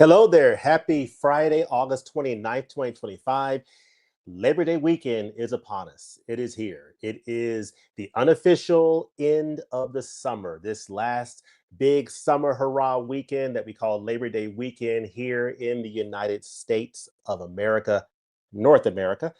Hello there. Happy Friday, August 29th, 2025. Labor Day weekend is upon us. It is here. It is the unofficial end of the summer. This last big summer hurrah weekend that we call Labor Day weekend here in the United States of America, North America.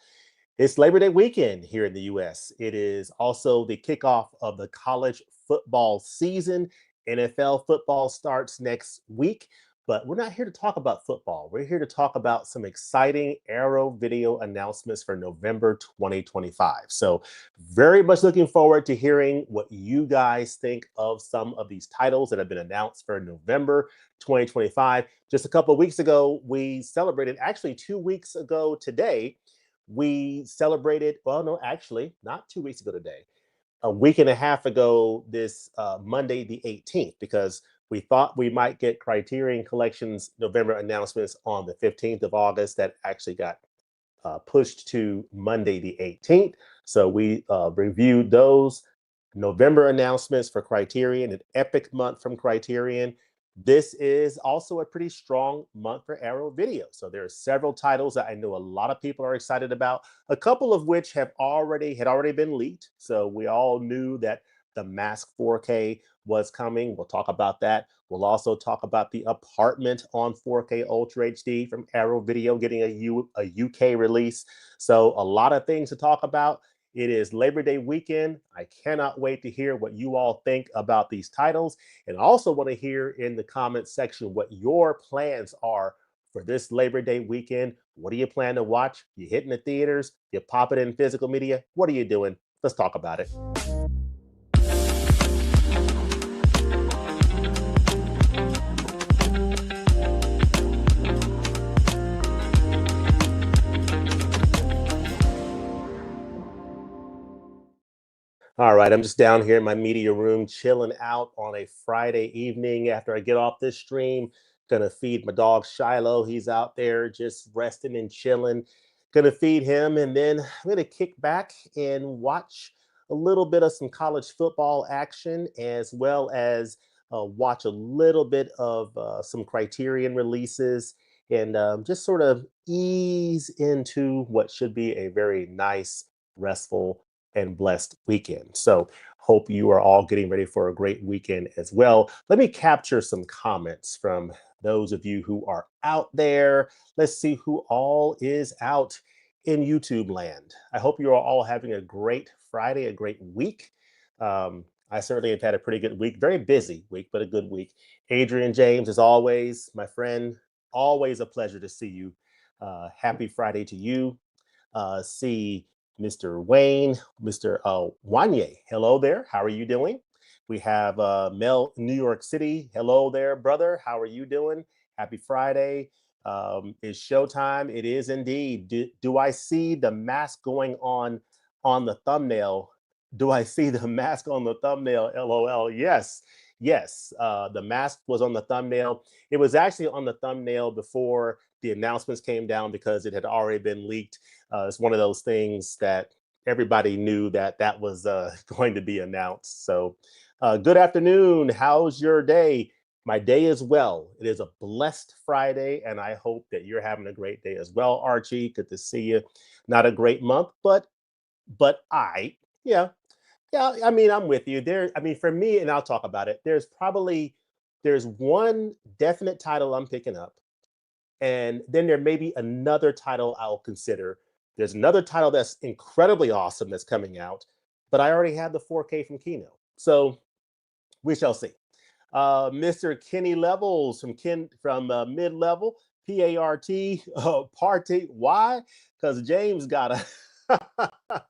It's Labor Day weekend here in the US. It is also the kickoff of the college football season. NFL football starts next week, but we're not here to talk about football. We're here to talk about some exciting Arrow video announcements for November 2025. So, very much looking forward to hearing what you guys think of some of these titles that have been announced for November 2025. Just a couple of weeks ago, we celebrated, actually, 2 weeks ago today we celebrated, well, no, actually, not 2 weeks ago today, a week and a half ago, this Monday, the 18th, because we thought we might get Criterion Collection's November announcements on the 15th of August. That actually got pushed to Monday, the 18th. So we reviewed those November announcements for Criterion, an epic month from Criterion. This is also a pretty strong month for Arrow Video. So there are several titles that I know a lot of people are excited about, a couple of which had already been leaked. So we all knew that the Mask 4K was coming. We'll talk about that. We'll also talk about The Apartment on 4K Ultra HD from Arrow Video getting a UK release. So a lot of things to talk about. It is Labor Day weekend. I cannot wait to hear what you all think about these titles. And I also want to hear in the comments section what your plans are for this Labor Day weekend. What do you plan to watch? You hitting the theaters? You pop it in physical media? What are you doing? Let's talk about it. All right, I'm just down here in my media room, chilling out on a Friday evening after I get off this stream. Gonna feed my dog Shiloh. He's out there just resting and chilling. Gonna feed him, and then I'm gonna kick back and watch a little bit of some college football action, as well as watch a little bit of some Criterion releases, and just sort of ease into what should be a very nice, restful and blessed weekend. So, hope you are all getting ready for a great weekend as well. Let me capture some comments from those of you who are out there. Let's see who all is out in YouTube land. I hope you are all having a great Friday, a great week. I certainly have had a pretty good week, very busy week, but a good week. Adrian James, as always, my friend, always a pleasure to see you. Happy Friday to you. See Mr. Wayne, Mr. Wanye. Hello there. How are you doing? We have Mel, New York City. Hello there, brother. How are you doing? Happy Friday. It's showtime. It is indeed. Do I see the mask going on the thumbnail? Do I see the mask on the thumbnail? LOL. Yes. Yes. The mask was on the thumbnail. It was actually on the thumbnail before the announcements came down because it had already been leaked. It's one of those things that everybody knew that that was going to be announced. So, good afternoon. How's your day? My day is well. It is a blessed Friday, and I hope that you're having a great day as well, Archie. Good to see you. Not a great month, but yeah, yeah. I mean, I'm with you there. I mean, for me, and I'll talk about it. There's one definite title I'm picking up, and then there may be another title I'll consider. There's another title that's incredibly awesome that's coming out, but I already have the 4K from Kino. So we shall see. Mr. Kenny Levels from Mid Level, PART, Party. Why? Because James got a.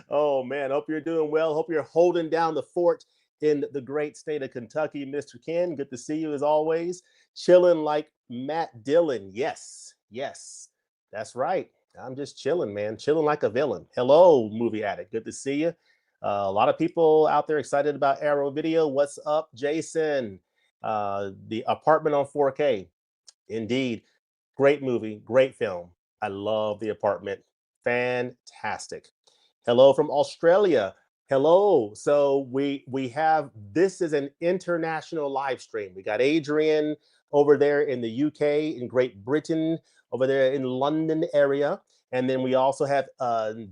Oh man, hope you're doing well. Hope you're holding down the fort in the great state of Kentucky, Mr. Ken. Good to see you as always. Chilling like Matt Dillon. Yes, yes, that's right. I'm just chilling, man. Chilling like a villain. Hello, movie addict. Good to see you. A lot of people out there excited about Arrow Video. What's up, Jason? The Apartment on 4K. Indeed. Great movie, great film. I love The Apartment. Fantastic. Hello from Australia. Hello. So we have, this is an international live stream. We got Adrian over there in the UK, in Great Britain, over there in London area. And then we also have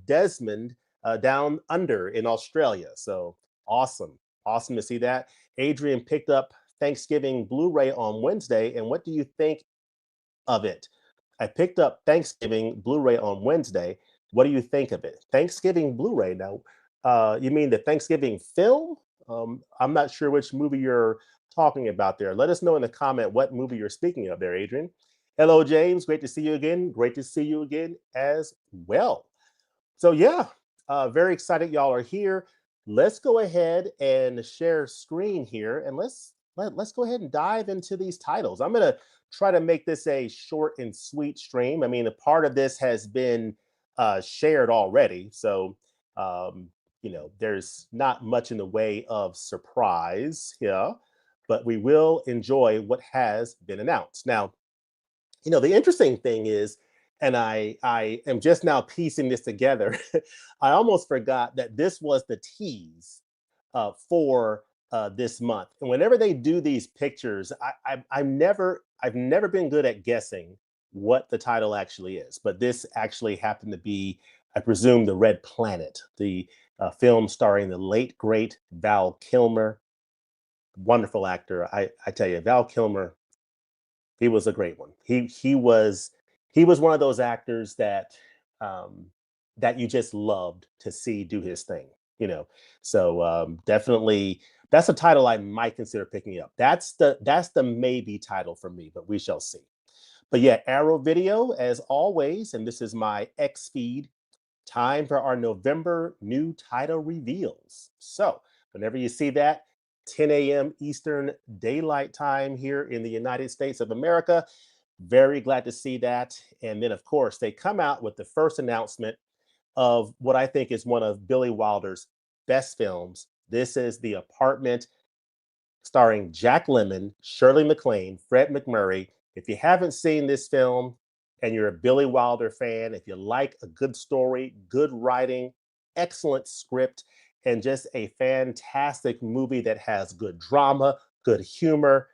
Desmond down under in Australia. So awesome. Awesome to see that. Adrian picked up Thanksgiving Blu-ray on Wednesday. And what do you think of it? I picked up Thanksgiving Blu-ray on Wednesday. What do you think of it? Thanksgiving Blu-ray. Now, you mean the Thanksgiving film? I'm not sure which movie you're talking about there. Let us know in the comment what movie you're speaking of there, Adrian. Hello, James. Great to see you again. Great to see you again as well. So yeah, very excited y'all are here. Let's go ahead and share screen here, and let's go ahead and dive into these titles. I'm gonna try to make this a short and sweet stream. I mean, a part of this has been shared already, so there's not much in the way of surprise here, but we will enjoy what has been announced. Now, the interesting thing is, and I am just now piecing this together. I almost forgot that this was the tease for this month. And whenever they do these pictures, I've never been good at guessing what the title actually is. But this actually happened to be, I presume, The Red Planet, the film starring the late great Val Kilmer, wonderful actor. I tell you, Val Kilmer, he was a great one. He was one of those actors um, that you just loved to see do his thing. You know, so definitely that's a title I might consider picking up. That's the maybe title for me, but we shall see. But yeah, Arrow Video as always, and this is my X feed. Time for our November new title reveals. So whenever you see that, 10 a.m. Eastern Daylight Time here in the United States of America. Very glad to see that. And then, of course, they come out with the first announcement of what I think is one of Billy Wilder's best films. This is The Apartment, starring Jack Lemmon, Shirley MacLaine, Fred McMurray. If you haven't seen this film and you're a Billy Wilder fan, if you like a good story, good writing, excellent script, and just a fantastic movie that has good drama, good humor,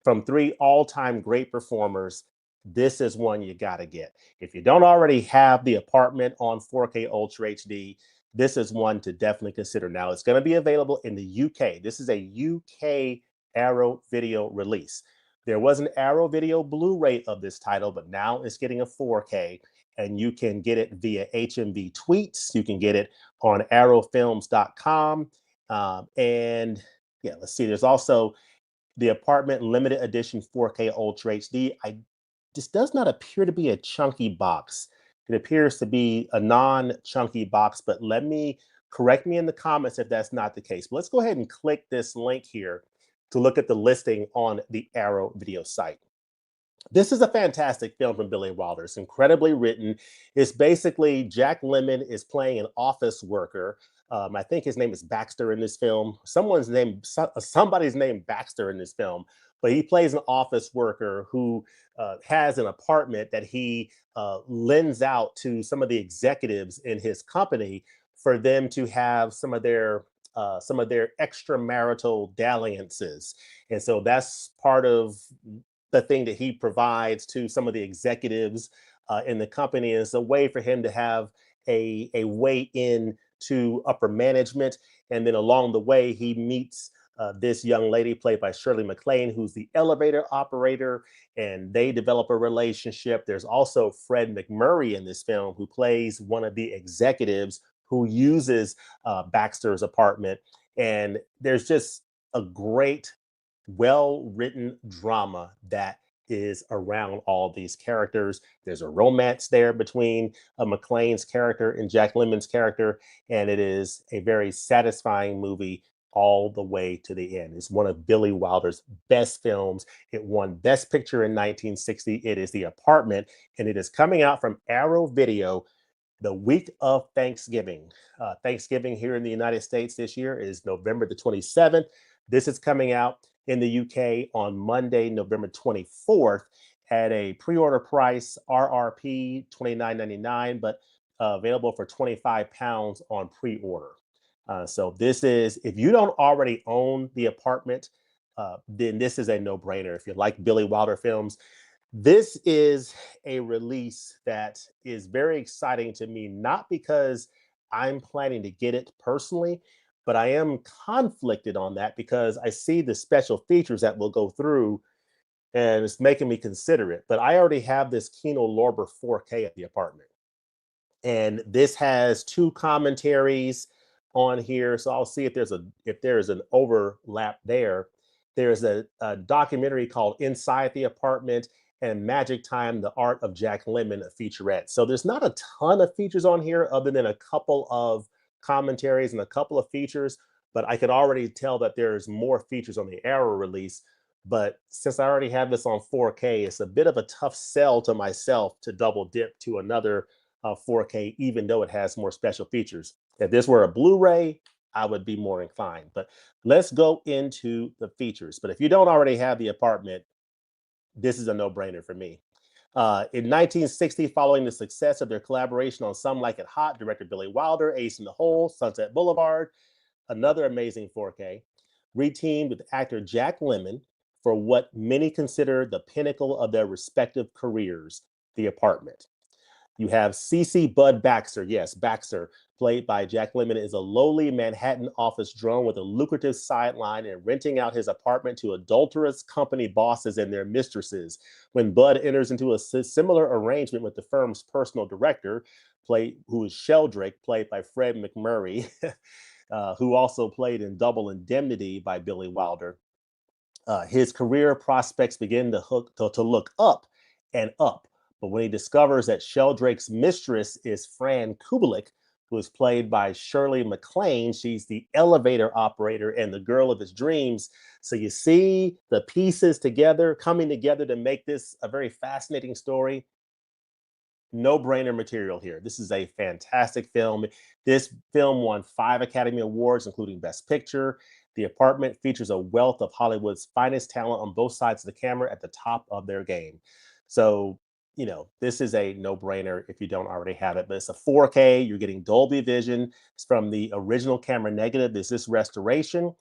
from three all-time great performers, this is one you got to get. If you don't already have The Apartment on 4K Ultra HD, this is one to definitely consider. Now, it's going to be available in the UK. This is a UK Arrow Video release. There was an Arrow Video Blu-ray of this title, but now it's getting a 4K, and you can get it via HMV tweets. You can get it on arrowfilms.com. And yeah, let's see. There's also The Apartment Limited Edition 4K Ultra HD. This does not appear to be a chunky box. It appears to be a non-chunky box, but correct me in the comments if that's not the case. But let's go ahead and click this link here to look at the listing on the Arrow Video site. This is a fantastic film from Billy Wilder. It's incredibly written. It's basically Jack Lemmon is playing an office worker. I think his name is Baxter in this film. Somebody's name Baxter in this film, but he plays an office worker who has an apartment that he lends out to some of the executives in his company for them to have some of their extramarital dalliances. And so that's part of the thing that he provides to some of the executives in the company is a way for him to have a way in to upper management. And then along the way, he meets this young lady played by Shirley MacLaine, who's the elevator operator, and they develop a relationship. There's also Fred McMurray in this film, who plays one of the executives who uses Baxter's apartment. And there's just a great well-written drama that is around all these characters. There's a romance there between McLean's character and Jack Lemmon's character, and it is a very satisfying movie all the way to the end. It's one of Billy Wilder's best films. It won Best Picture in 1960. It is The Apartment, and it is coming out from Arrow Video the week of Thanksgiving. Thanksgiving here in the United States this year is November the 27th. This is coming out in the UK on Monday, November 24th at a pre-order price, RRP $29.99, but available for £25 on pre-order. So this is, if you don't already own The Apartment, then this is a no-brainer. If you like Billy Wilder films, this is a release that is very exciting to me, not because I'm planning to get it personally, but I am conflicted on that because I see the special features that will go through and it's making me consider it. But I already have this Kino Lorber 4K at the apartment. And this has two commentaries on here, so I'll see if there's an overlap there. There's a documentary called Inside the Apartment and Magic Time: The Art of Jack Lemmon, a featurette. So there's not a ton of features on here other than a couple of commentaries and a couple of features, but I could already tell that there's more features on the Arrow release. But since I already have this on 4K, it's a bit of a tough sell to myself to double dip to another 4K, even though it has more special features. If this were a Blu-ray, I would be more inclined. But let's go into the features. But if you don't already have the apartment, this is a no-brainer for me. In 1960, following the success of their collaboration on Some Like It Hot, director Billy Wilder, Ace in the Hole, Sunset Boulevard, another amazing 4K, reteamed with actor Jack Lemmon for what many consider the pinnacle of their respective careers, The Apartment. You have CC Bud Baxter. Yes, Baxter, played by Jack Lemmon, is a lowly Manhattan office drone with a lucrative sideline and renting out his apartment to adulterous company bosses and their mistresses. When Bud enters into a similar arrangement with the firm's personal director, who is Sheldrake, played by Fred McMurray, who also played in Double Indemnity by Billy Wilder, his career prospects begin to look up and up. But when he discovers that Sheldrake's mistress is Fran Kubelik, who is played by Shirley MacLaine, she's the elevator operator and the girl of his dreams. So you see the pieces together, coming together to make this a very fascinating story. No-brainer material here. This is a fantastic film. This film won 5 Academy Awards, including Best Picture. The Apartment features a wealth of Hollywood's finest talent on both sides of the camera at the top of their game. So, this is a no-brainer if you don't already have it. But it's a 4K. You're getting Dolby Vision. It's from the original camera negative. This is restoration.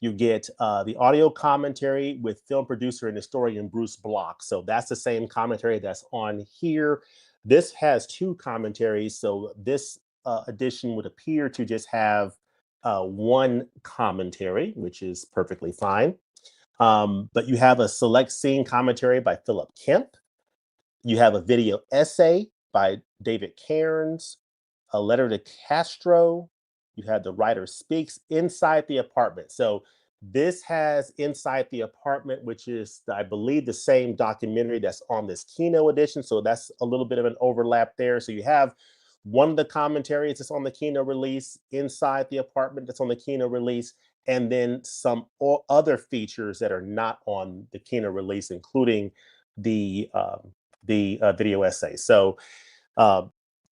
You get the audio commentary with film producer and historian Bruce Block. So that's the same commentary that's on here. This has 2 commentaries. So this edition would appear to just have 1 commentary, which is perfectly fine. But you have a select scene commentary by Philip Kemp. You have a video essay by David Cairns, a letter to Castro. You have the writer speaks Inside the Apartment. So this has Inside the Apartment, which is, I believe, the same documentary that's on this Kino edition. So that's a little bit of an overlap there. So you have one of the commentaries that's on the Kino release, Inside the Apartment that's on the Kino release, and then some other features that are not on the Kino release, including the video essay. So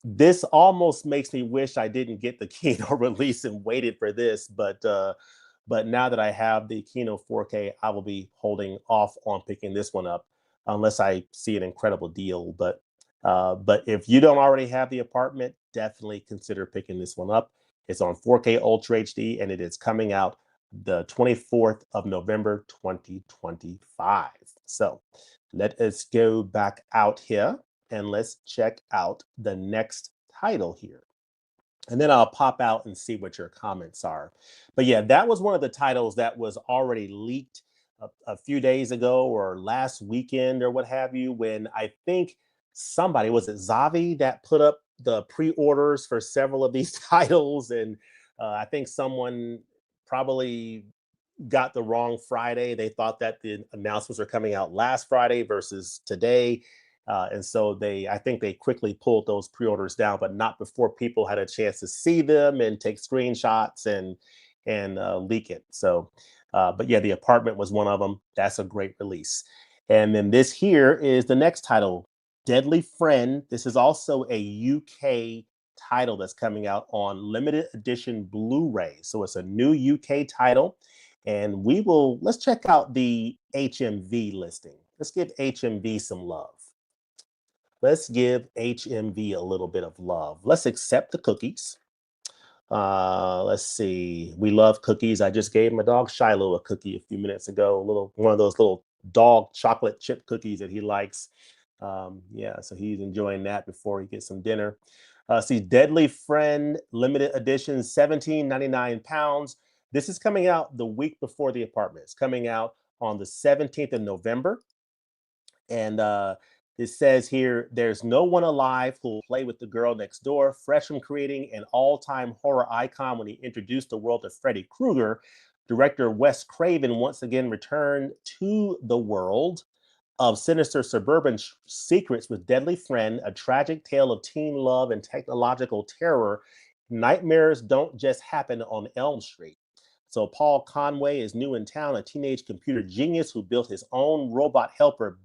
this almost makes me wish I didn't get the Kino release and waited for this, but now that I have the Kino 4K, I will be holding off on picking this one up unless I see an incredible deal. But if you don't already have the apartment, definitely consider picking this one up. It's on 4K Ultra HD, and it is coming out the 24th of November, 2025. So let us go back out here and let's check out the next title here. And then I'll pop out and see what your comments are. But yeah, that was one of the titles that was already leaked a few days ago or last weekend or what have you, when I think somebody, was it Zavi, that put up the pre-orders for several of these titles. And I think someone probably got the wrong Friday. They thought that the announcements were coming out last Friday versus today. And so I think they quickly pulled those pre-orders down, but not before people had a chance to see them and take screenshots and leak it. So, but yeah, The Apartment was one of them. That's a great release. And then this here is the next title, Deadly Friend. This is also a UK title that's coming out on limited edition Blu-ray. So it's a new UK title. And let's check out the HMV listing. Let's give HMV some love. Let's give HMV a little bit of love. Let's accept the cookies. Let's see. We love cookies. I just gave my dog Shiloh a cookie a few minutes ago. A little one of those little dog chocolate chip cookies that he likes. Yeah, so he's enjoying that before he gets some dinner. See, Deadly Friend limited edition, 17.99 pounds. This is coming out the week before The Apartment. It's coming out on the 17th of November. And it says here, there's no one alive who will play with the girl next door. Fresh from creating an all-time horror icon when he introduced the world of Freddy Krueger, director Wes Craven once again returned to the world of sinister suburban secrets with Deadly Friend, a tragic tale of teen love and technological terror. Nightmares don't just happen on Elm Street. So Paul Conway is new in town, a teenage computer genius who built his own robot helper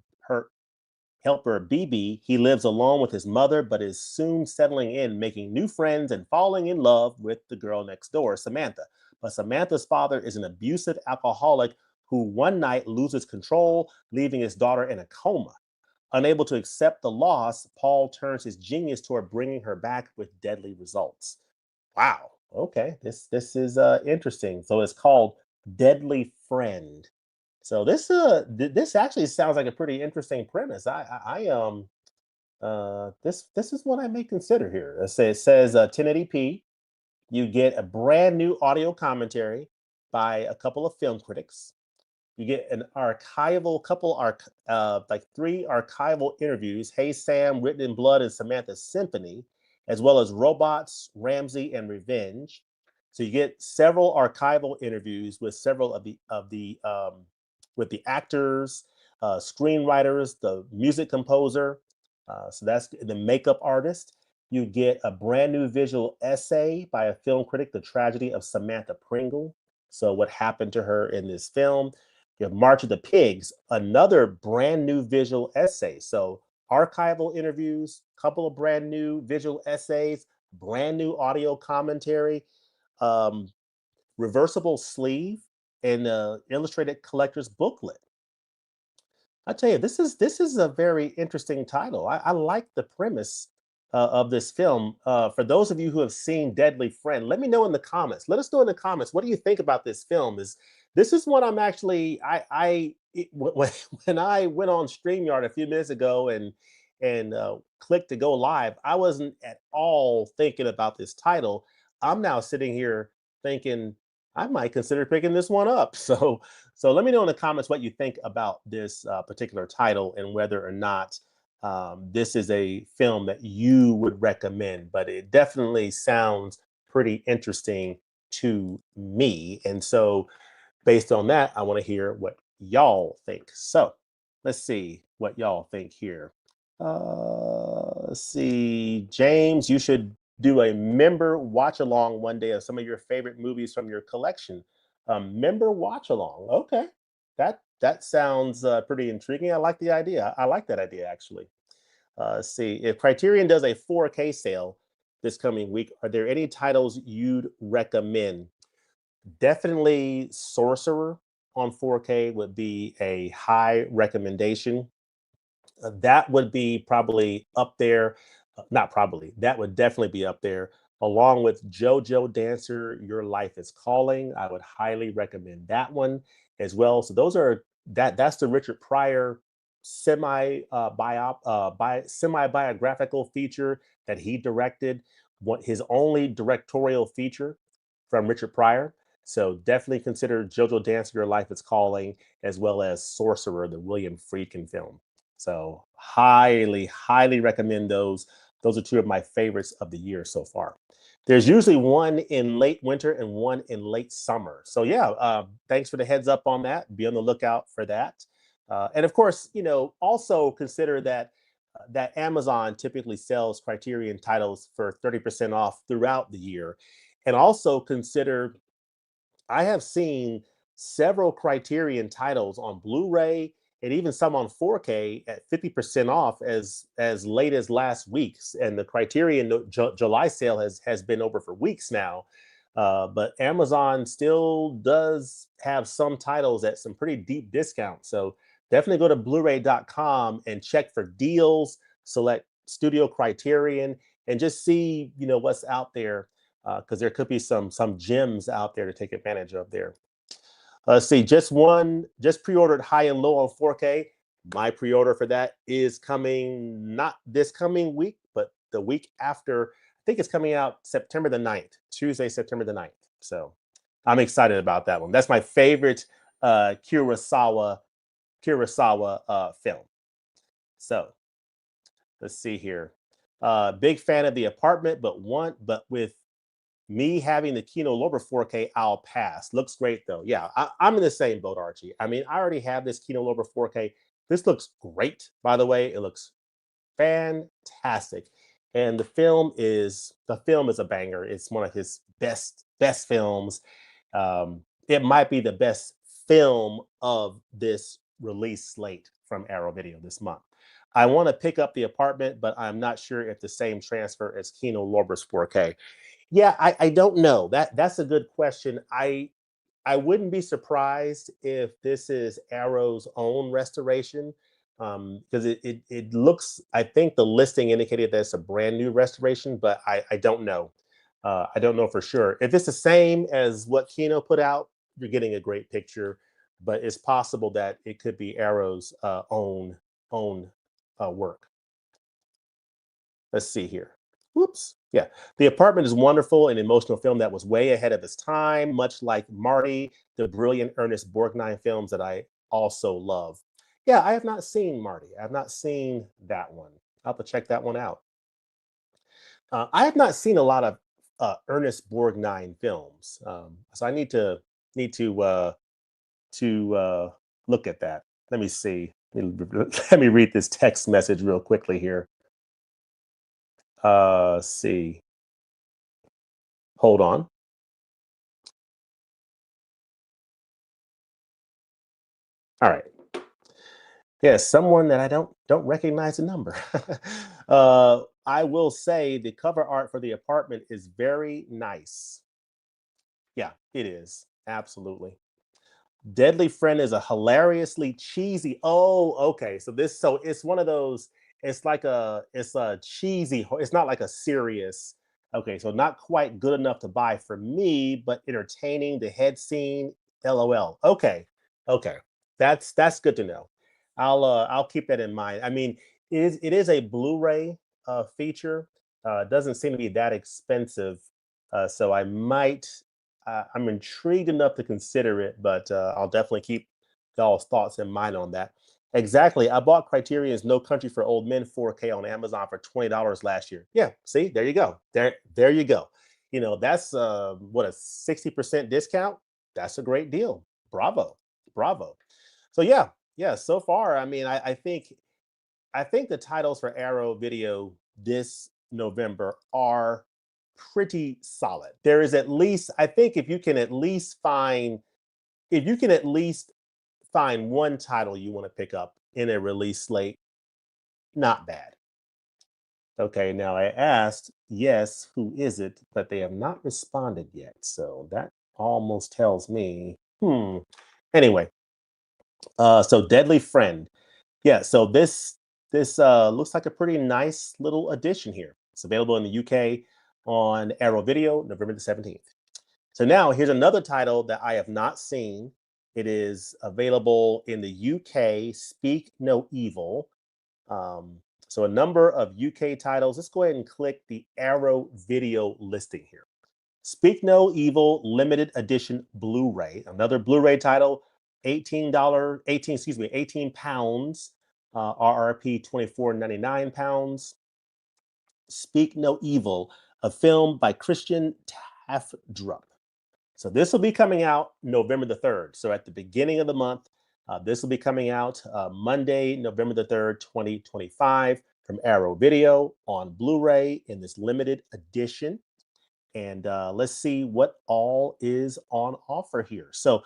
BB. He lives alone with his mother, but is soon settling in, making new friends and falling in love with the girl next door, Samantha. But Samantha's father is an abusive alcoholic who one night loses control, leaving his daughter in a coma. Unable to accept the loss, Paul turns his genius toward bringing her back with deadly results. Wow. Okay, this is interesting. So it's called Deadly Friend. So this actually sounds like a pretty interesting premise. This is what I may consider here. It says 1080p. You get a brand new audio commentary by a couple of film critics. You get an archival like three archival interviews. Hey Sam, Written in Blood, and Samantha's Symphony, as well as Robots, Ramsey, and Revenge. So you get several archival interviews with several of the with the actors, screenwriters, the music composer. So that's the makeup artist. You get a brand new visual essay by a film critic, The Tragedy of Samantha Pringle. So what happened to her in this film? You have March of the Pigs, another brand new visual essay. So archival interviews, couple of brand new visual essays, brand new audio commentary, um, reversible sleeve, and illustrated collector's booklet. I tell you, this is a very interesting title. I like the premise of this film. For those of you who have seen Deadly Friend, let me know in the comments. Let us know in the comments, what do you think about this film? Is this is what I'm actually when I went on StreamYard a few minutes ago and clicked to go live, I wasn't at all thinking about this title. I'm now sitting here thinking I might consider picking this one up. So let me know in the comments what you think about this particular title and whether or not this is a film that you would recommend. But it definitely sounds pretty interesting to me. And so based on that, I want to hear what y'all think. So let's see what y'all think here. Let's see. James, you should do a member watch along one day of some of your favorite movies from your collection. Member watch along. Okay. That sounds pretty intriguing. I like the idea. I like that idea actually. Let's see. If Criterion does a 4K sale this coming week, are there any titles you'd recommend? Definitely Sorcerer on 4K would be a high recommendation. That would be probably up there. Not probably, that would definitely be up there, along with JoJo Dancer, Your Life is Calling. I would highly recommend that one as well. So those are that's the Richard Pryor semi biographical feature that he directed. What his only directorial feature from Richard Pryor. So definitely consider JoJo Dancer, Your Life is Calling, as well as Sorcerer, the William Friedkin film. So highly, highly recommend those. Those are two of my favorites of the year so far. There's usually one in late winter and one in late summer. So yeah, thanks for the heads up on that. Be on the lookout for that. And of course, also consider that Amazon typically sells Criterion titles for 30% off throughout the year. And also consider I have seen several Criterion titles on Blu-ray and even some on 4K at 50% off as late as last week's. And the Criterion July sale has been over for weeks now. But Amazon still does have some titles at some pretty deep discounts. So definitely go to Blu-ray.com and check for deals, select Studio Criterion, and just see what's out there because there could be some gems out there to take advantage of there. See, just pre-ordered High and Low on 4K. My pre-order for that is coming not this coming week, but the week after. I think it's coming out September the 9th, Tuesday, September the 9th. So I'm excited about that one. That's my favorite Kurosawa film. So let's see here. Big fan of The Apartment, but with me having the Kino Lorber 4K, I'll pass. Looks great though. Yeah, I'm in the same boat, Archie. I mean, I already have this Kino Lorber 4K. This looks great, by the way. It looks fantastic. And the film is a banger. It's one of his best films. It might be the best film of this release slate from Arrow Video this month. I want to pick up The Apartment, but I'm not sure if the same transfer as Kino Lorber's 4K. Yeah, I don't know. That's a good question. I wouldn't be surprised if this is Arrow's own restoration, because it looks. I think the listing indicated that it's a brand new restoration, but I don't know. I don't know for sure. If it's the same as what Kino put out, you're getting a great picture. But it's possible that it could be Arrow's own work. Let's see here. Whoops. Yeah. The Apartment is wonderful, an emotional film that was way ahead of its time, much like Marty, the brilliant Ernest Borgnine films that I also love. Yeah, I have not seen Marty. I have not seen that one. I'll have to check that one out. I have not seen a lot of Ernest Borgnine films, so I need to look at that. Let me see. Let me read this text message real quickly here. See. Hold on. All right. Yeah, someone that I don't recognize the number. I will say the cover art for The Apartment is very nice. Yeah, it is. Absolutely. Deadly Friend is a hilariously cheesy. Oh, okay. So it's one of those. It's a cheesy. It's not like a serious. Okay, so not quite good enough to buy for me, but entertaining. The head scene. LOL. Okay, okay. That's good to know. I'll keep that in mind. I mean, it is a Blu-ray feature. It doesn't seem to be that expensive, so I'm intrigued enough to consider it, but I'll definitely keep y'all's thoughts in mind on that. Exactly. I bought Criterion's No Country for Old Men 4K on Amazon for $20 last year. Yeah, see, there you go. There you go. That's what, a 60% discount. That's a great deal. Bravo, bravo. So yeah. So far, I mean, I think the titles for Arrow Video this November are pretty solid. There is at least, I think, if you can at least find one title you want to pick up in a release slate, not bad. Okay, now I asked, yes, who is it? But they have not responded yet. So that almost tells me, Anyway, so Deadly Friend. Yeah, so this looks like a pretty nice little addition here. It's available in the UK on Arrow Video, November the 17th. So now here's another title that I have not seen. It is available in the UK, Speak No Evil. So a number of UK titles. Let's go ahead and click the Arrow Video listing here. Speak No Evil limited edition Blu-ray, another Blu-ray title, £18, 18 pounds, RRP 24.99 pounds. Speak No Evil, a film by Christian Tafdrup. So this will be coming out November the 3rd. So at the beginning of the month, this will be coming out Monday, November the 3rd, 2025 from Arrow Video on Blu-ray in this limited edition. And let's see what all is on offer here. So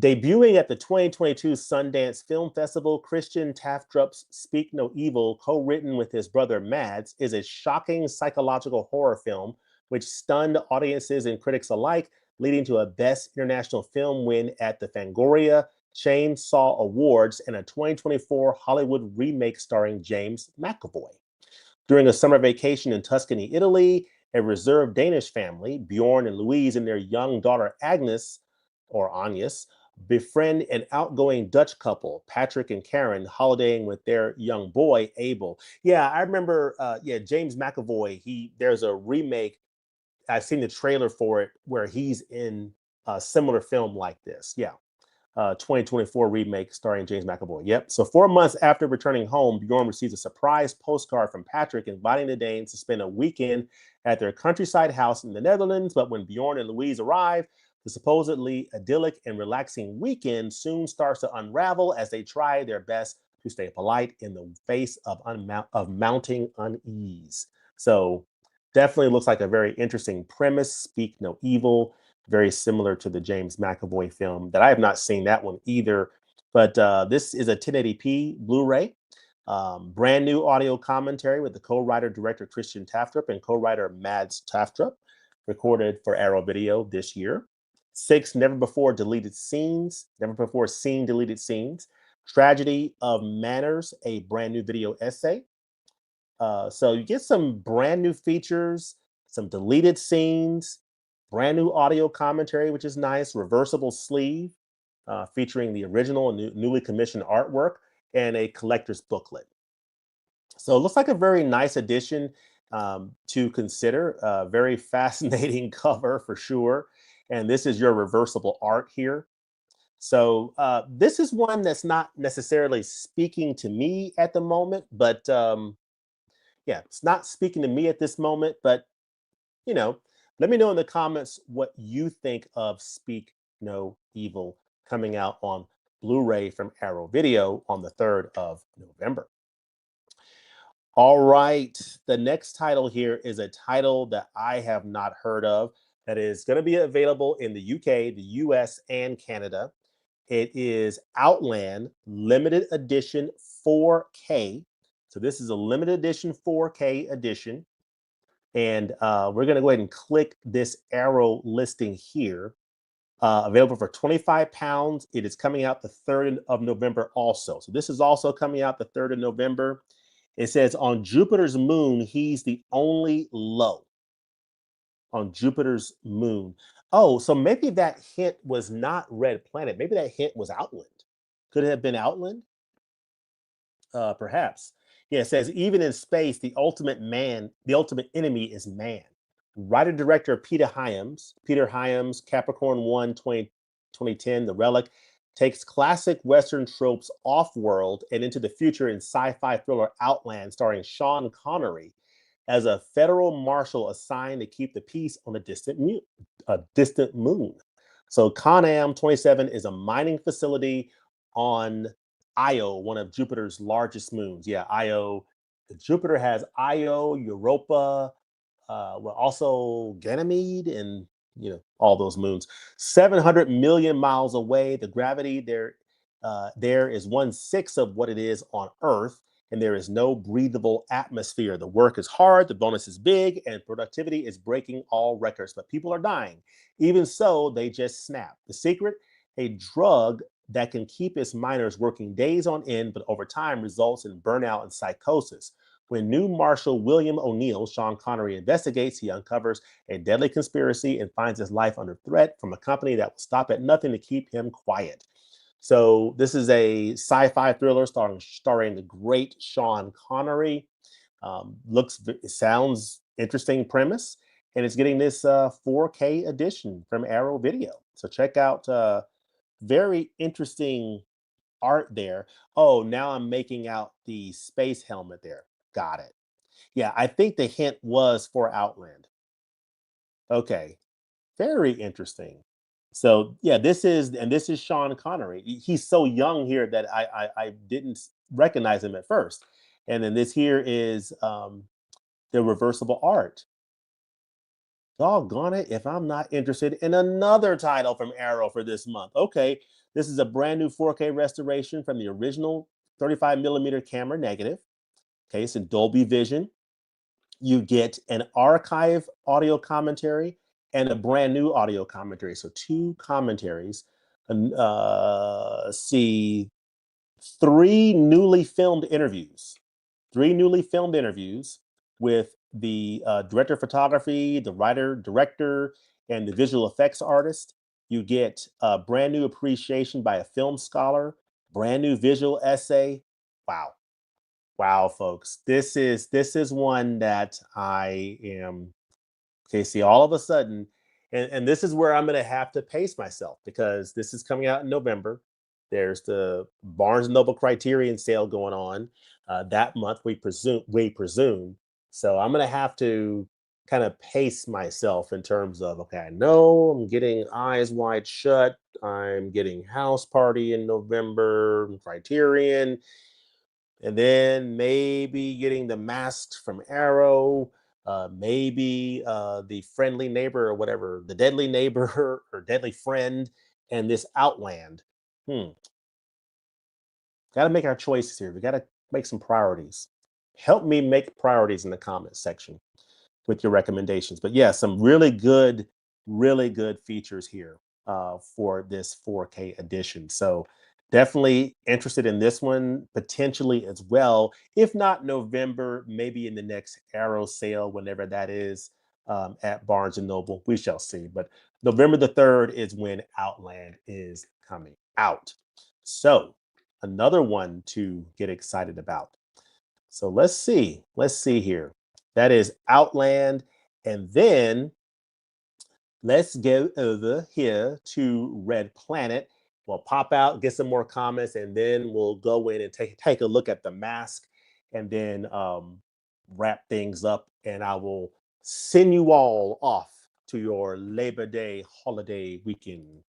debuting at the 2022 Sundance Film Festival, Christian Tafdrup's Speak No Evil, co-written with his brother Mads, is a shocking psychological horror film which stunned audiences and critics alike, leading to a Best International Film win at the Fangoria Chainsaw Awards and a 2024 Hollywood remake starring James McAvoy. During a summer vacation in Tuscany, Italy, A reserved Danish family, Bjorn and Louise, and their young daughter Agnes, or Agnes, befriend an outgoing Dutch couple, Patrick and Karen, holidaying with their young boy, Abel. Yeah, I remember. Yeah, James McAvoy. There's a remake. I've seen the trailer for it where he's in a similar film like this. Yeah, 2024 remake starring James McAvoy. Yep. So 4 months after returning home, Bjorn receives a surprise postcard from Patrick inviting the Danes to spend a weekend at their countryside house in the Netherlands. But when Bjorn and Louise arrive, the supposedly idyllic and relaxing weekend soon starts to unravel as they try their best to stay polite in the face of, mounting unease. So definitely looks like a very interesting premise. Speak no evil, very similar to the James McAvoy film that I have not seen that one either. But this is a 1080p Blu-ray. Brand new audio commentary with the co-writer director Christian Taftrup and co-writer Mads Taftrup, recorded for Arrow Video this year. 6 never before seen deleted scenes. Tragedy of Manners, a brand new video essay. So you get some brand new features, some deleted scenes, brand new audio commentary, which is nice, reversible sleeve featuring the original and newly commissioned artwork, and a collector's booklet. So it looks like a very nice addition to consider. Very fascinating cover for sure. And this is your reversible art here. So this is one that's not necessarily speaking to me at the moment, but yeah, it's not speaking to me at this moment, but you know, let me know in the comments what you think of Speak No Evil coming out on Blu-ray from Arrow Video on the 3rd of November. All right, the next title here is a title that I have not heard of that is going to be available in the UK, the US, and Canada. It is Outland limited edition 4K. So this is a limited edition 4K edition. And we're going to go ahead and click this arrow listing here. Available for £25. It is coming out the 3rd of November also. So this is also coming out the 3rd of November. It says on Jupiter's moon, he's the only low. On Jupiter's moon. Oh, so maybe that hint was not Red Planet. Maybe that hint was Outland. Could it have been Outland? Perhaps. Yeah, it says even in space, the ultimate enemy is man. Writer director Peter Hyams, Capricorn 1, 2010, The Relic, takes classic Western tropes off world and into the future in sci-fi thriller Outland, starring Sean Connery as a federal marshal assigned to keep the peace on a distant moon. So Conam 27 is a mining facility on Io, one of Jupiter's largest moons. Yeah, Io. Jupiter has Io, Europa, well, also Ganymede, and all those moons. 700 million miles away. The gravity there is 1/6 of what it is on Earth, and there is no breathable atmosphere. The work is hard, the bonus is big, and productivity is breaking all records. But people are dying. Even so, they just snap. The secret: a drug that can keep its miners working days on end, but over time results in burnout and psychosis. When new Marshal William O'Neill, Sean Connery, investigates, he uncovers a deadly conspiracy and finds his life under threat from a company that will stop at nothing to keep him quiet. So this is a sci-fi thriller starring the great Sean Connery. Sounds interesting premise, and it's getting this 4K edition from Arrow Video. So check out very interesting art there. Oh, now I'm making out the space helmet there. Got it. Yeah, I think the hint was for Outland. Okay, very interesting. So yeah, this is Sean Connery. He's so young here that I didn't recognize him at first. And then this here is the reversible art. Doggone it, if I'm not interested in another title from Arrow for this month. Okay, this is a brand new 4K restoration from the original 35 millimeter camera negative. Okay, it's in Dolby Vision. You get an archive audio commentary and a brand new audio commentary. So two commentaries. And see, three newly filmed interviews. Three newly filmed interviews. with the director of photography, the writer, director, and the visual effects artist. You get a brand new appreciation by a film scholar, brand new visual essay. Wow. Wow, folks. This is one that I am. Okay, see, all of a sudden, and this is where I'm going to have to pace myself because this is coming out in November. There's the Barnes and Noble Criterion sale going on that month. We presume. So I'm going to have to kind of pace myself in terms of okay, I know I'm getting Eyes Wide Shut. I'm getting House Party in November, Criterion, and then maybe getting the Masked from Arrow, maybe the Friendly Neighbor or whatever, the Deadly Neighbor or Deadly Friend, and this Outland. Hmm. Got to make our choices here. We got to make some priorities. Help me make priorities in the comments section with your recommendations. But yeah, some really good features here for this 4K edition. So definitely interested in this one potentially as well. If not November, maybe in the next Arrow sale, whenever that is at Barnes and Noble. We shall see. But November the 3rd is when Outland is coming out. So another one to get excited about. So let's see. Let's see here. That is Outland. And then let's go over here to Red Planet. We'll pop out, get some more comments, and then we'll go in and take a look at the mask and then wrap things up. And I will send you all off to your Labor Day holiday weekend.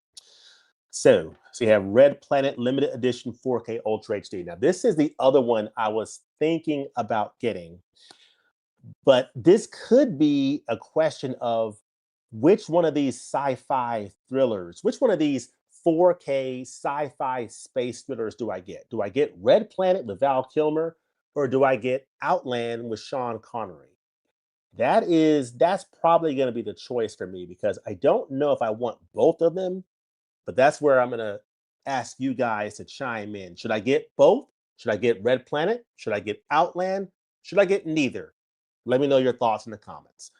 So you have Red Planet Limited Edition 4K Ultra HD. Now, this is the other one I was thinking about getting, but this could be a question of which one of these sci-fi thrillers, which one of these 4K sci-fi space thrillers do I get? Do I get Red Planet with Val Kilmer or do I get Outland with Sean Connery? That's probably going to be the choice for me because I don't know if I want both of them, but that's where I'm going to ask you guys to chime in. Should I get both? Should I get Red Planet? Should I get Outland? Should I get neither? Let me know your thoughts in the comments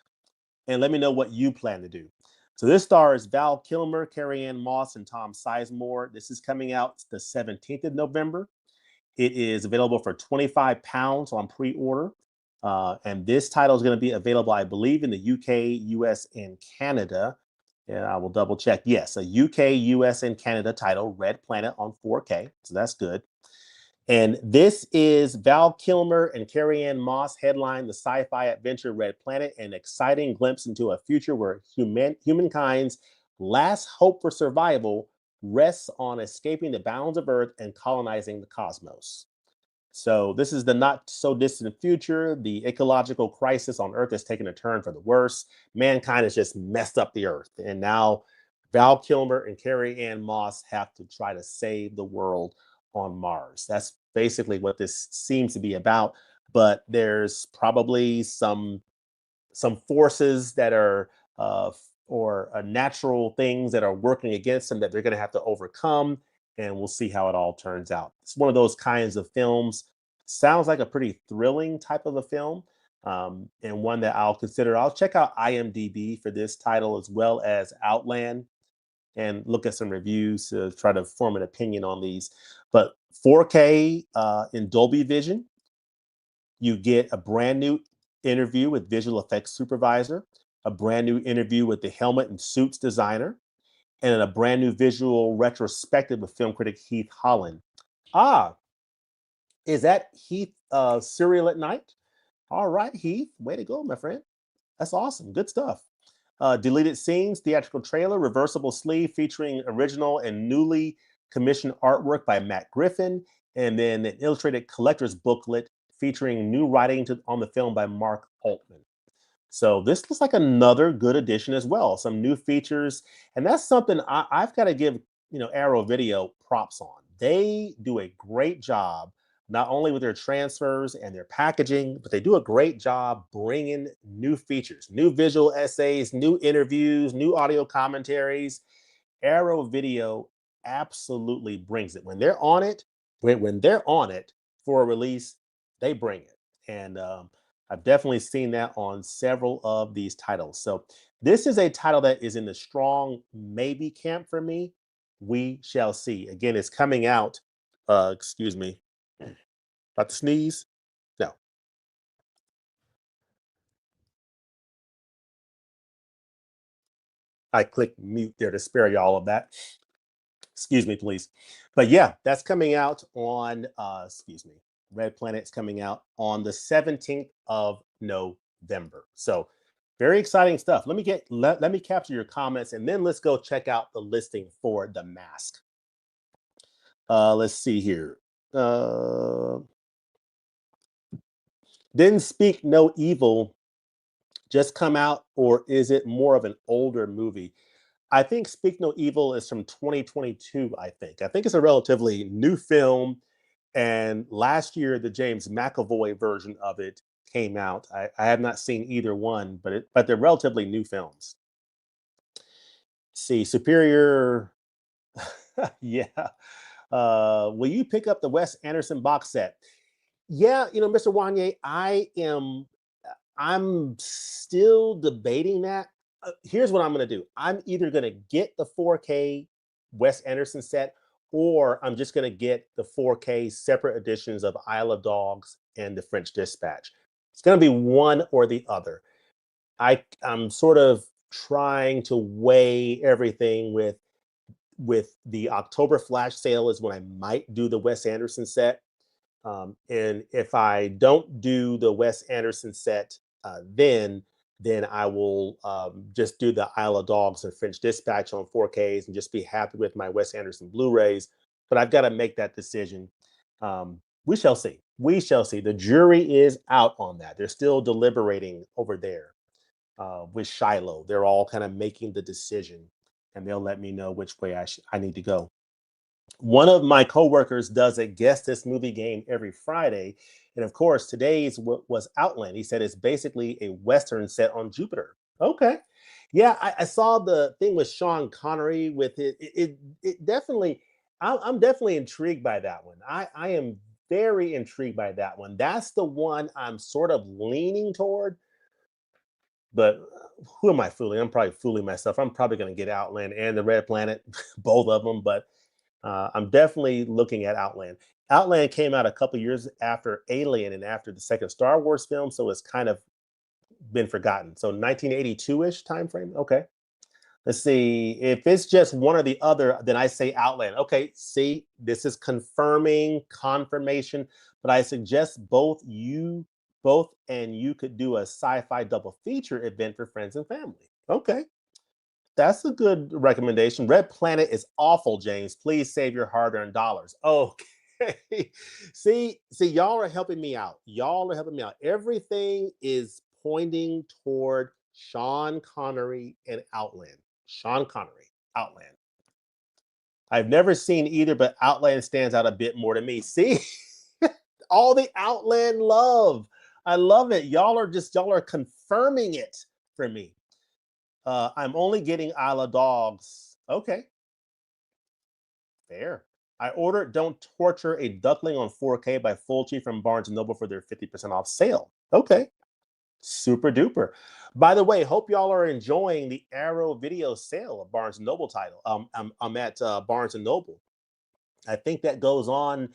and let me know what you plan to do. So this stars Val Kilmer, Carrie Ann Moss, and Tom Sizemore. This is coming out the 17th of November. It is available for £25 on pre-order. And this title is going to be available, I believe, in the UK, US, and Canada. And I will double check. Yes, a UK, US, and Canada title, Red Planet on 4K. So that's good. And this is Val Kilmer and Carrie Ann Moss headline the sci-fi adventure Red Planet, an exciting glimpse into a future where humankind's last hope for survival rests on escaping the bounds of Earth and colonizing the cosmos. So this is the not so distant future. The ecological crisis on Earth has taken a turn for the worse. Mankind has just messed up the Earth. And now Val Kilmer and Carrie Ann Moss have to try to save the world on Mars. That's basically what this seems to be about. But there's probably some forces that are or natural things that are working against them that they're going to have to overcome, and we'll see how it all turns out. It's one of those kinds of films. Sounds like a pretty thrilling type of a film, and one that I'll consider. I'll check out IMDb for this title as well as Outland and look at some reviews to try to form an opinion on these. But 4K in Dolby Vision, you get a brand new interview with visual effects supervisor, a brand new interview with the helmet and suits designer, and a brand new visual retrospective with film critic Heath Holland. Ah, is that Heath Serial at Night? All right, Heath, way to go, my friend. That's awesome. Good stuff. Deleted scenes, theatrical trailer, reversible sleeve featuring original and newly commissioned artwork by Matt Griffin, and then an illustrated collector's booklet featuring new writing on the film by Mark Altman. So this looks like another good addition as well. Some new features, and that's something I've got to give Arrow Video props on. They do a great job not only with their transfers and their packaging, but they do a great job bringing new features, new visual essays, new interviews, new audio commentaries. Arrow Video absolutely brings it. When they're on it, when they're on it for a release, they bring it. And I've definitely seen that on several of these titles. So this is a title that is in the strong maybe camp for me. We shall see. Again, it's coming out. Excuse me. About to sneeze? No. I clicked mute there to spare you all of that. Excuse me, please. But yeah, that's coming out on excuse me. Red Planet's coming out on the 17th of November. So very exciting stuff. Let me capture your comments and then let's go check out the listing for The Mask. Let's see here. Uh didn't Speak No Evil just come out, or is it more of an older movie? I think Speak No Evil is from 2022, I think. I think it's a relatively new film. And last year, the James McAvoy version of it came out. I have not seen either one, but they're relatively new films. See, Superior, yeah. Will you pick up the Wes Anderson box set? Yeah, Mr. Wanye, I'm still debating that. Here's what I'm going to do. I'm either going to get the 4K Wes Anderson set, or I'm just going to get the 4K separate editions of Isle of Dogs and The French Dispatch. It's going to be one or the other. I'm sort of trying to weigh everything with the October flash sale is when I might do the Wes Anderson set. And if I don't do the Wes Anderson set, then I will just do the Isle of Dogs and French Dispatch on 4Ks and just be happy with my Wes Anderson Blu-rays. But I've got to make that decision. We shall see. We shall see. The jury is out on that. They're still deliberating over there with Shiloh. They're all kind of making the decision, and they'll let me know which way I need to go. One of my coworkers does a guess this movie game every Friday, and of course, today's was Outland. He said it's basically a western set on Jupiter. Okay, yeah, I saw the thing with Sean Connery with it. It definitely. I'm definitely intrigued by that one. I am very intrigued by that one. That's the one I'm sort of leaning toward. But who am I fooling? I'm probably fooling myself. I'm probably going to get Outland and the Red Planet, both of them. But I'm definitely looking at Outland. Outland came out a couple years after Alien and after the second Star Wars film, so it's kind of been forgotten. So 1982-ish time frame. Okay. Let's see. If it's just one or the other, then I say Outland. Okay. See, this is confirmation. But I suggest both and you could do a sci-fi double feature event for friends and family. Okay. That's a good recommendation. Red Planet is awful, James. Please save your hard-earned dollars. Okay. See, y'all are helping me out. Y'all are helping me out. Everything is pointing toward Sean Connery and Outland. Sean Connery, Outland. I've never seen either, but Outland stands out a bit more to me. See, all the Outland love. I love it. Y'all are confirming it for me. I'm only getting Isle of Dogs. Okay, fair. I ordered Don't Torture a Duckling on 4K by Fulci from Barnes& and Noble for their 50% off sale. Okay, super duper. By the way, hope y'all are enjoying the Arrow video sale of Barnes& and Noble title. I'm at Barnes& and Noble. I think that goes on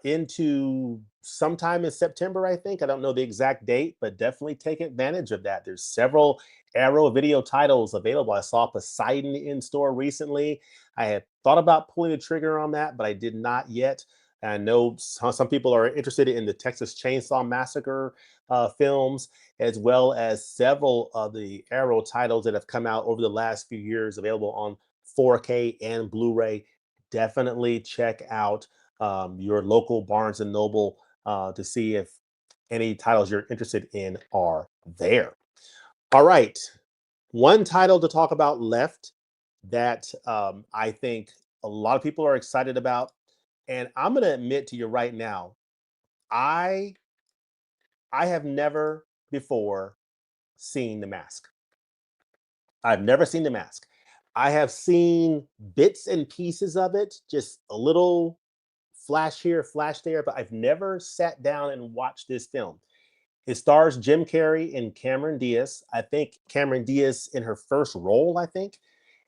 into sometime in September, I think. I don't know the exact date, but definitely take advantage of that. There's several Arrow video titles available. I saw Poseidon in store recently. I had thought about pulling the trigger on that, but I did not yet. I know some people are interested in the Texas Chainsaw Massacre films, as well as several of the Arrow titles that have come out over the last few years, available on 4K and Blu-ray. Definitely check out your local Barnes and Noble to see if any titles you're interested in are there. All right, one title to talk about left that I think a lot of people are excited about, and I'm going to admit to you right now, I I have never before seen The Mask. I've never seen The Mask. I have seen bits and pieces of it, just a little flash here, flash there, but I've never sat down and watched this film. It stars Jim Carrey and Cameron Diaz. I think Cameron Diaz in her first role, I think.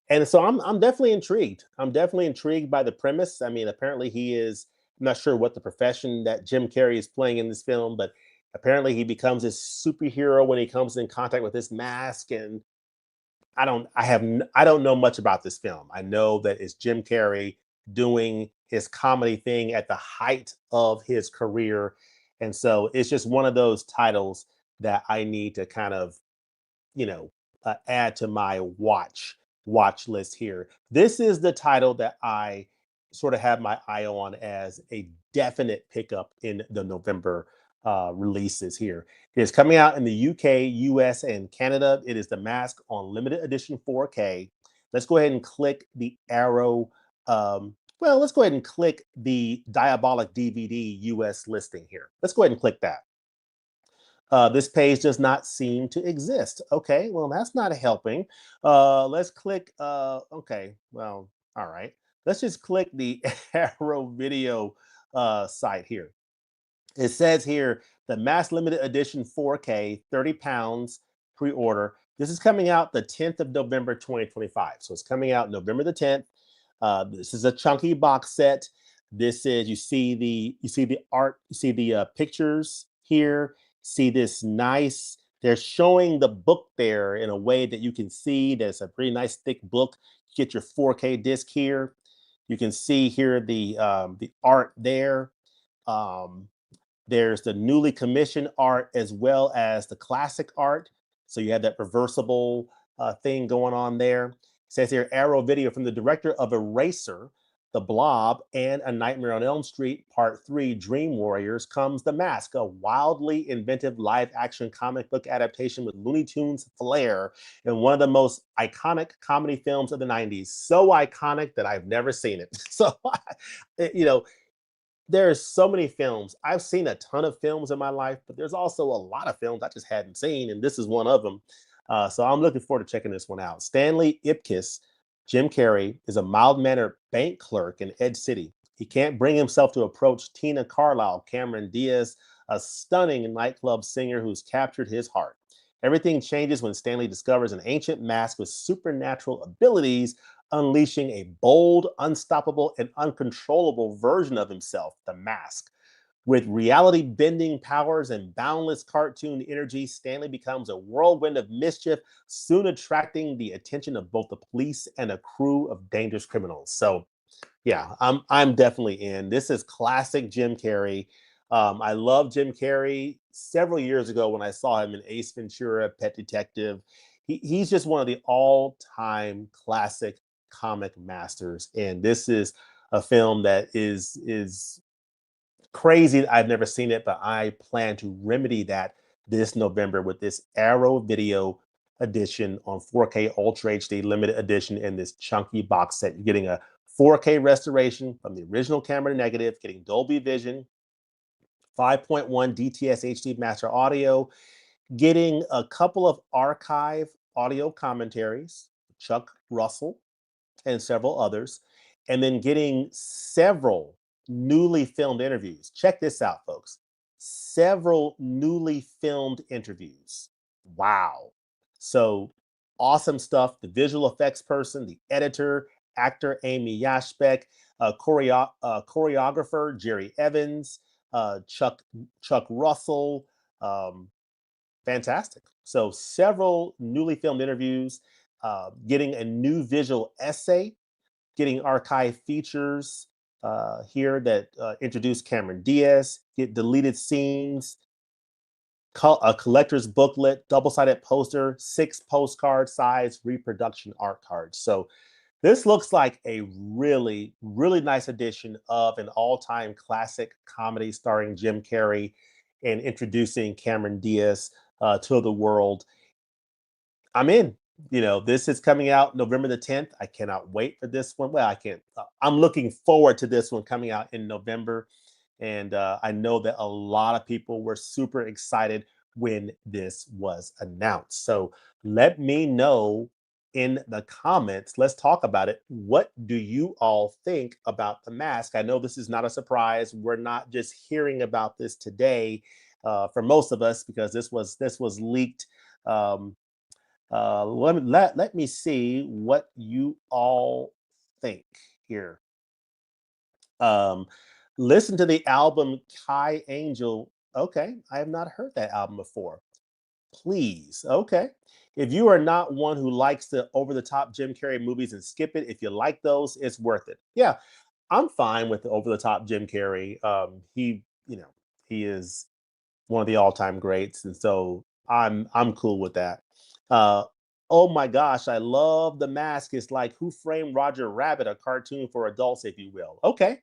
And so I'm definitely intrigued. I'm definitely intrigued by the premise. I mean, apparently he is. I'm not sure what the profession that Jim Carrey is playing in this film, but apparently he becomes this superhero when he comes in contact with this mask. And I don't know much about this film. I know that it's Jim Carrey doing his comedy thing at the height of his career, and so it's just one of those titles that I need to kind of, you know, add to my watch list here. This is the title that I sort of have my eye on as a definite pickup in the November releases here. It is coming out in the UK, US, and Canada. It is The Mask on limited edition 4K. Let's go ahead and click the arrow. Let's go ahead and click the Diabolic DVD US listing here. Let's go ahead and click that. This page does not seem to exist. Okay, well, that's not helping. Let's click, okay, well, all right. Let's just click the Arrow Video site here. It says here, the Mass Limited Edition 4K, 30 pounds pre-order. This is coming out the 10th of November, 2025. So it's coming out November the 10th. This is a chunky box set. This is, you see the art, you see the pictures here. See this nice, they're showing the book there in a way that you can see there's a pretty nice thick book. You get your 4K disc here. You can see here the art there. Um, there's the newly commissioned art as well as the classic art. So you have that reversible thing going on there. It says here, Arrow Video from the director of Eraser, The Blob, and A Nightmare on Elm Street Part 3 Dream Warriors comes The Mask, a wildly inventive live-action comic book adaptation with Looney Tunes flair and one of the most iconic comedy films of the 90s. So iconic that I've never seen it. So, you know, there's so many films. I've seen a ton of films in my life, but there's also a lot of films I just hadn't seen, and this is one of them. So I'm looking forward to checking this one out. Stanley Ipkiss, Jim Carrey, is a mild-mannered bank clerk in Ed City. He can't bring himself to approach Tina Carlisle, Cameron Diaz, a stunning nightclub singer who's captured his heart. Everything changes when Stanley discovers an ancient mask with supernatural abilities, unleashing a bold, unstoppable, and uncontrollable version of himself, the Mask. With reality bending powers and boundless cartoon energy, Stanley becomes a whirlwind of mischief, soon attracting the attention of both the police and a crew of dangerous criminals. So, yeah, I'm definitely in. This is classic Jim Carrey. I love Jim Carrey. Several years ago, when I saw him in Ace Ventura, Pet Detective, he's just one of the all-time classic comic masters. And this is a film that is crazy. I've never seen it, but I plan to remedy that this November with this Arrow Video edition on 4K Ultra HD limited edition in this chunky box set. You're getting a 4K restoration from the original camera negative, getting Dolby Vision, 5.1 DTS HD master audio, getting a couple of archive audio commentaries, Chuck Russell and several others, and then getting several newly filmed interviews. Check this out, folks. Several newly filmed interviews. Wow. So awesome stuff. The visual effects person, the editor, actor Amy Yashbeck, choreographer Jerry Evans, Chuck Russell. Um, Fantastic. So several newly filmed interviews, getting a new visual essay, getting archive features here that introduce Cameron Diaz, get deleted scenes, a collector's booklet, double-sided poster, 6 postcard size reproduction art cards. So this looks like a really, really nice edition of an all-time classic comedy starring Jim Carrey and introducing Cameron Diaz to the world. I'm in. You know, this is coming out November the 10th. I cannot wait for this one. Well, I can't. I'm looking forward to this one coming out in November. And I know that a lot of people were super excited when this was announced. So let me know in the comments. Let's talk about it. What do you all think about The Mask? I know this is not a surprise. We're not just hearing about this today. for most of us because this was leaked. Um, let me see what you all think here. Um, Listen to the album Kai Angel. Okay, I have not heard that album before. Please, okay. If you are not one who likes the over the top Jim Carrey movies and skip it, if you like those, it's worth it. Yeah, I'm fine with the over the top Jim Carrey. He is one of the all time greats, and so I'm cool with that. Uh, oh my gosh, I love the mask. It's like Who Framed Roger Rabbit, a cartoon for adults, if you will. Okay,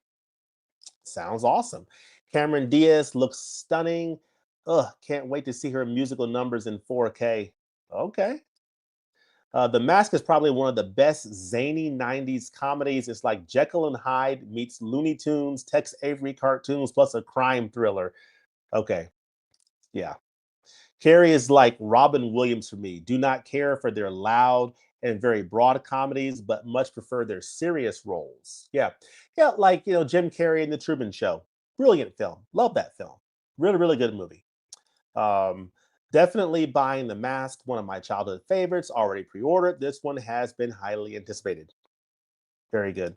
sounds awesome. Cameron Diaz looks stunning. Ugh, can't wait to see her musical numbers in 4K. Okay. The Mask is probably one of the best zany 90s comedies. It's like Jekyll and Hyde meets Looney Tunes, Tex Avery cartoons, plus a crime thriller. Okay. Yeah. Carrie is like Robin Williams for me. Do not care for their loud and very broad comedies, but much prefer their serious roles. Yeah. Yeah, like, Jim Carrey in The Truman Show. Brilliant film. Love that film. Really, really good movie. Um, Definitely buying The Mask, one of my childhood favorites, already pre ordered. This one has been highly anticipated. Very good.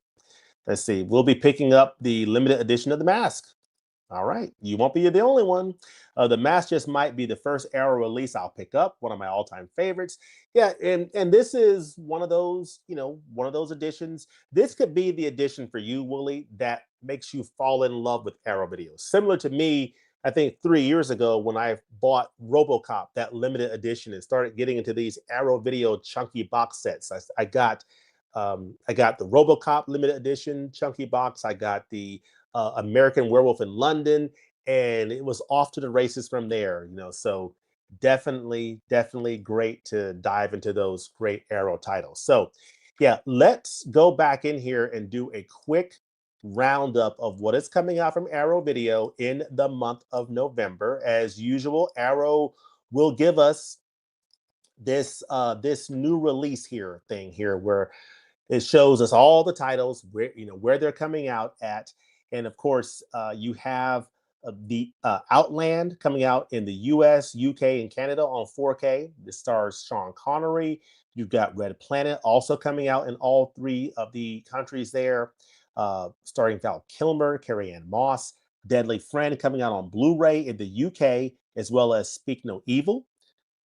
Let's see. We'll be picking up the limited edition of The Mask. All right, you won't be the only one. The Mask just might be the first Arrow release I'll pick up. One of my all-time favorites. Yeah, and this is one of those editions. This could be the edition for you, Wooly, that makes you fall in love with Arrow videos. Similar to me, I think 3 years ago when I bought RoboCop, that limited edition, and started getting into these Arrow video chunky box sets. I got the RoboCop limited edition chunky box. I got the American Werewolf in London, and it was off to the races from there. So definitely great to dive into those great Arrow titles. So, yeah, let's go back in here and do a quick roundup of what is coming out from Arrow Video in the month of November. As usual, Arrow will give us this new release here thing here where it shows us all the titles, where they're coming out at, and of course, you have the Outland coming out in the U.S., UK, and Canada on 4K. This stars Sean Connery. You've got Red Planet also coming out in all three of the countries there, starring Val Kilmer, Carrie Ann Moss. Deadly Friend coming out on Blu-ray in the UK, as well as Speak No Evil.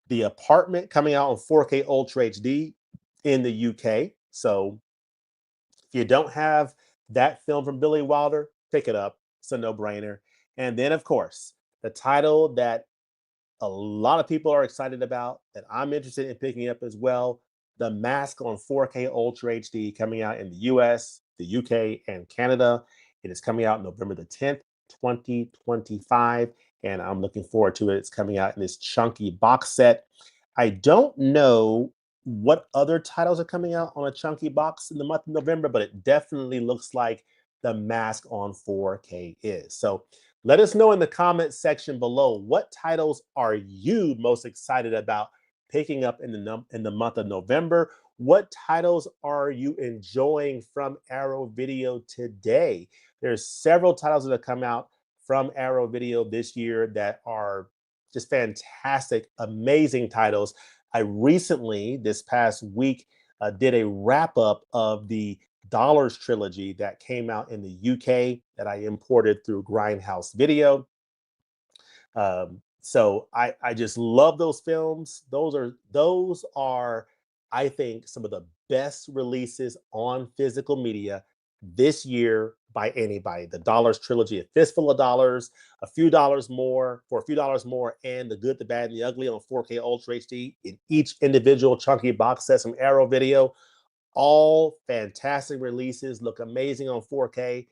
The Apartment coming out on 4K Ultra HD in the UK. So if you don't have that film from Billy Wilder, pick it up. It's a no-brainer. And then, of course, the title that a lot of people are excited about, that I'm interested in picking up as well, The Mask on 4K Ultra HD, coming out in the US, the UK, and Canada. It is coming out November the 10th, 2025, and I'm looking forward to it. It's coming out in this chunky box set. I don't know what other titles are coming out on a chunky box in the month of November, but it definitely looks like The Mask on 4K is. So let us know in the comment section below, what titles are you most excited about picking up in the month of November? What titles are you enjoying from Arrow Video today? There's several titles that have come out from Arrow Video this year that are just fantastic, amazing titles. I recently, this past week, did a wrap up of the Dollars trilogy that came out in the UK that I imported through Grindhouse Video. So I just love those films. Those are I think some of the best releases on physical media this year by anybody. The Dollars trilogy, A Fistful of Dollars, a few dollars more, and The Good, the Bad, and the Ugly on 4K Ultra HD in each individual chunky box set from Arrow Video. All fantastic releases, look amazing on 4K.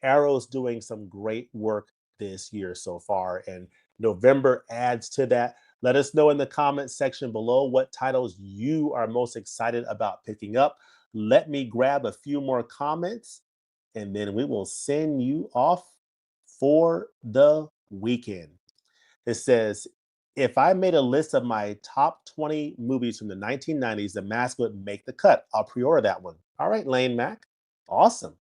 Arrow's doing some great work this year so far, and November adds to that. Let us know in the comments section below what titles you are most excited about picking up. Let me grab a few more comments, and then we will send you off for the weekend. It says, if I made a list of my top 20 movies from the 1990s, The Mask would make the cut. I'll pre order that one. All right, Lane Mac. Awesome.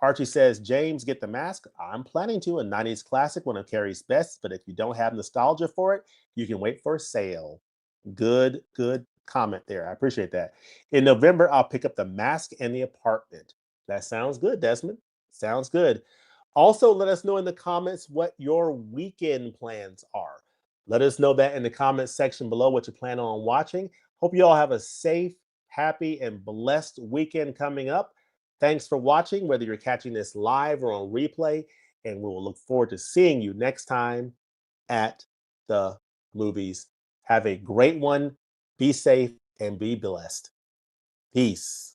Archie says, James, get the mask. I'm planning to. A 90s classic, one of Carrie's best. But if you don't have nostalgia for it, you can wait for a sale. Good comment there. I appreciate that. In November, I'll pick up The Mask and The Apartment. That sounds good, Desmond. Sounds good. Also, let us know in the comments what your weekend plans are. Let us know that in the comments section below what you plan on watching. Hope you all have a safe, happy, and blessed weekend coming up. Thanks for watching, whether you're catching this live or on replay, and we will look forward to seeing you next time at the movies. Have a great one. Be safe and be blessed. Peace.